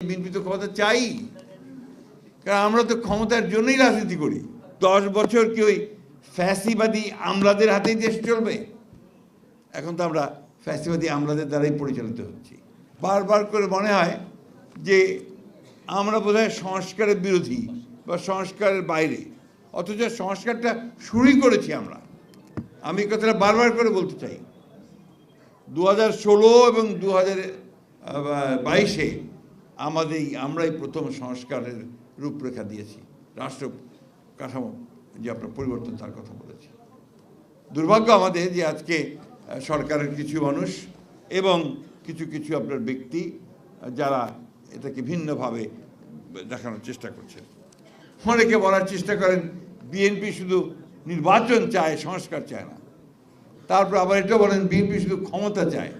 BNP তো ক্ষমতা চাই, কারণ আমরা তো ক্ষমতার জন্যই রাজনীতি করি। 10 বছর কি ওই ফ্যাসিবাদী আমলাদের হাতেই দেশ চলবে? এখন তো আমরা ফ্যাসিবাদী আমলাদের দ্বারাই পরিচালিত হচ্ছি। বারবার করে মনে হয় যে আমরা বোধহয় সংস্কারের বিরোধী বা সংস্কারের বাইরে, অথচ সংস্কারটা শুরুই করেছি আমরা। আমি কথাটা বারবার করে বলতে চাই, 2016 এবং 2022-এ আমরাই প্রথম সংস্কারের রূপরেখা দিয়েছি। রাষ্ট্র কাঠামো যে আপনার পরিবর্তন তার কথা বলেছি। দুর্ভাগ্য আমাদের যে আজকে সরকারের কিছু মানুষ এবং কিছু আপনার ব্যক্তি যারা এটাকে ভিন্নভাবে দেখানোর চেষ্টা করছেন। অনেকে বলার চেষ্টা করেন বিএনপি শুধু নির্বাচন চায়, সংস্কার চায় না। তারপর আবার এটা বলেন বিএনপি শুধু ক্ষমতা চায়।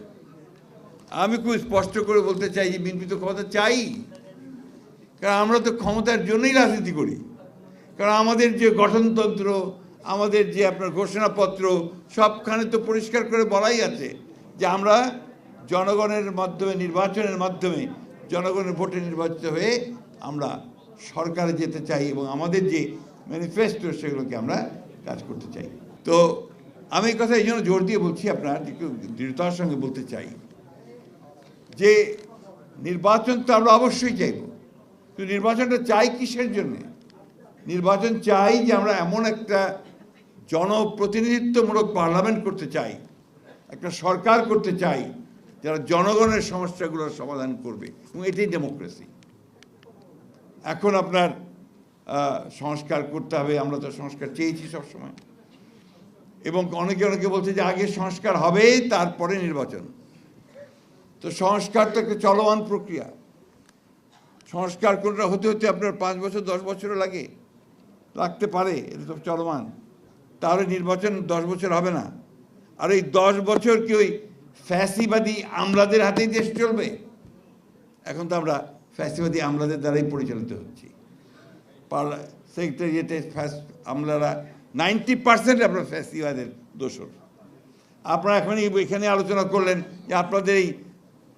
আমি খুব স্পষ্ট করে বলতে চাই যে বিএনপি তো ক্ষমতা চাই, কারণ আমরা তো ক্ষমতার জন্যই রাজনীতি করি। কারণ আমাদের যে গঠনতন্ত্র, আমাদের যে আপনার ঘোষণাপত্র, সবখানে তো পরিষ্কার করে বলাই আছে যে আমরা জনগণের মাধ্যমে, নির্বাচনের মাধ্যমে, জনগণের ভোটে নির্বাচিত হয়ে আমরা সরকারে যেতে চাই এবং আমাদের যে ম্যানিফেস্টো সেগুলোকে আমরা কাজ করতে চাই। তো আমি এই কথা এই জন্য জোর দিয়ে বলছি, আপনার একটু দৃঢ়তার সঙ্গে বলতে চাই যে নির্বাচন তো আমরা অবশ্যই চাইব, কিন্তু নির্বাচনটা চাই কিসের জন্যে? নির্বাচন চাই যে আমরা এমন একটা জনপ্রতিনিধিত্বমূলক পার্লামেন্ট করতে চাই, একটা সরকার করতে চাই যারা জনগণের সমস্যাগুলোর সমাধান করবে, এবং এটাই ডেমোক্রেসি। এখন আপনার সংস্কার করতে হবে, আমরা তো সংস্কার চেয়েছি সবসময়, এবং অনেকে বলছে যে আগে সংস্কার হবে তারপরে নির্বাচন। তো সংস্কার তো একটা চলমান প্রক্রিয়া। সংস্কার কোনটা হতে আপনার 5 বছর 10 বছরও লাগতে পারে, এটা তো চলমান। তাহলে নির্বাচন 10 বছর হবে না। আর এই 10 বছর কি ওই ফ্যাসিবাদী আমলাদের হাতেই দেশ চলবে? এখন তো আমরা ফ্যাসিবাদী আমলাদের দ্বারাই পরিচালিত হচ্ছি। সেক্রেটারিয়েটে আমলারা 90% আপনার ফ্যাসিবাদের দোষর। আপনারা এখানে আলোচনা করলেন যে আপনাদের এই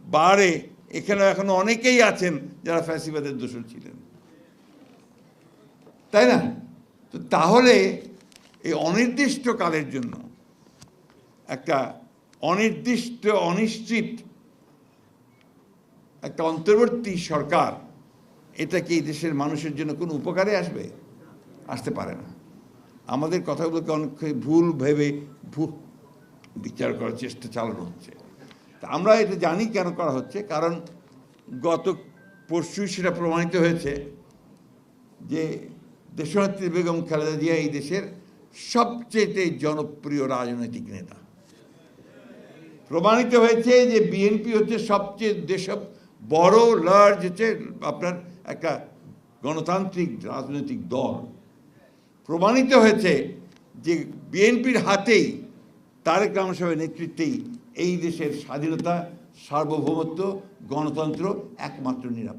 বারে এখানে এখনো অনেকেই আছেন যারা ফ্যাসিবাদের দোষর ছিলেন, তাই না? তো তাহলে এই অনির্দিষ্টকালের জন্য একটা অনিশ্চিত একটা অন্তর্বর্তী সরকার, এটা কি দেশের মানুষের জন্য কোনো উপকারে আসবে? আসতে পারে না। আমাদের কথাগুলোকে অনেক ভুল ভেবে বিচার করার চেষ্টা চালানো হচ্ছে। তা আমরা এটা জানি কেন করা হচ্ছে, কারণ গত পরশুই সেটা প্রমাণিত হয়েছে যে দেশনেত্রী বেগম খালেদা জিয়া এই দেশের সবচেয়ে জনপ্রিয় রাজনৈতিক নেতা। প্রমাণিত হয়েছে যে বিএনপি হচ্ছে সবচেয়ে বড় লার্জ হচ্ছে আপনার একটা গণতান্ত্রিক রাজনৈতিক দল। প্রমাণিত হয়েছে যে বিএনপির হাতেই, তারেক রহমান সাহেবের নেতৃত্বেই এই দেশের স্বাধীনতা, সার্বভৌমত্ব, গণতন্ত্র একমাত্র নিরাপদ।